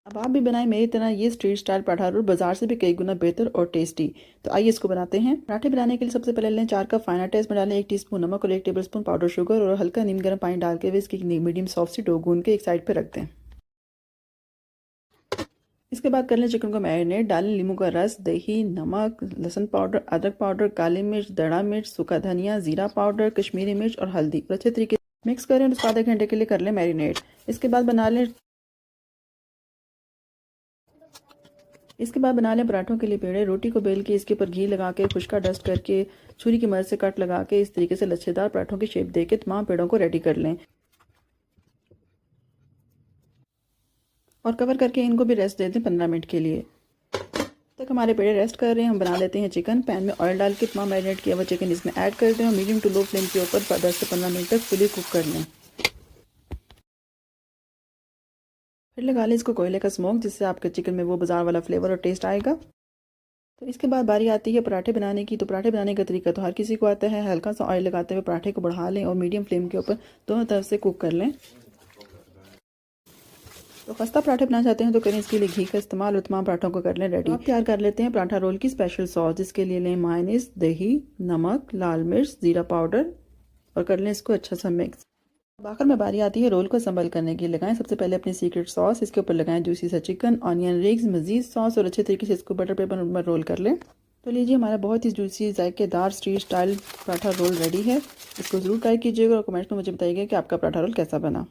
अब आप भी बनाएं मेरी तरह ये स्ट्रीट स्टाइल पराठा रोल, बाजार से भी कई गुना बेहतर और टेस्टी। तो आइए इसको बनाते हैं। पराठे बनाने के लिए सबसे पहले लें 4 कप फाइनल टेस्ट में डालें 1 टीस्पून नमक और 1 टेबलस्पून पाउडर शुगर और हल्का नीम गर्म पानी डाल के इसकी मीडियम सॉफ्ट सी डो गूंद के एक साइड पर रख दें। इसके बाद कर लें चिकन को मैरिनेट। डालें नींबू का रस, दही, नमक, लहसुन पाउडर, अदरक पाउडर, काली मिर्च, दड़ा मिर्च, सूखा धनिया, जीरा पाउडर, कश्मीरी मिर्च और हल्दी और अच्छे तरीके से मिक्स करें। उसको आधे घंटे के लिए कर लें मैरिनेट। इसके बाद बना लें पराठों के लिए पेड़े। रोटी को बेल के इसके ऊपर घी लगा के खुश्का डस्ट करके छुरी की मदद से कट लगा के इस तरीके से लच्छेदार पराठों की शेप दे के तमाम पेड़ों को रेडी कर लें और कवर करके इनको भी रेस्ट दे दें 15 मिनट के लिए। तक हमारे पेड़े रेस्ट कर रहे हैं, हम बना लेते हैं चिकन। पैन में ऑयल डाल के तमाम मैरिनेट किया हुआ चिकन इसमें ऐड कर दें और मीडियम टू लो फ्लेम के ऊपर 10 से 15 मिनट तक फुली कुक कर लें। फिर लगा लें इसको कोयले का स्मोक, जिससे आपके चिकन में वो बाजार वाला फ्लेवर और टेस्ट आएगा। तो इसके बाद बारी आती है पराठे बनाने की। तो पराठे बनाने का तरीका तो हर किसी को आता है। हल्का सा ऑयल लगाते हुए पराठे को बढ़ा लें और मीडियम फ्लेम के ऊपर दोनों तरफ से कुक कर लें। तो खस्ता पराठे बनाना चाहते हैं तो करें इसके लिए घी का इस्तेमाल और तमाम पराठों को कर लें रेडी। अब तैयार कर लेते हैं पराठा रोल की स्पेशल सॉस, जिसके लिए लें मायोनीज, दही, नमक, लाल मिर्च, जीरा पाउडर और कर लें इसको अच्छा सा मिक्स। आखिर में बारी आती है रोल को असम्बल करने के लिए। लगाएं सबसे पहले अपनी सीक्रेट सॉस, इसके ऊपर लगाएं जूसी सा चिकन, ऑनियन रिग्स, मजीद सॉस और अच्छे तरीके से इसको बटर पेपर में रोल कर लें। तो लीजिए हमारा बहुत ही जूसी जायकेदार street style paratha roll ready है। इसको ज़रूर ट्राई कीजिएगा और कमेंट्स में मुझे बताइएगा कि आपका पराठा रोल कैसा बना।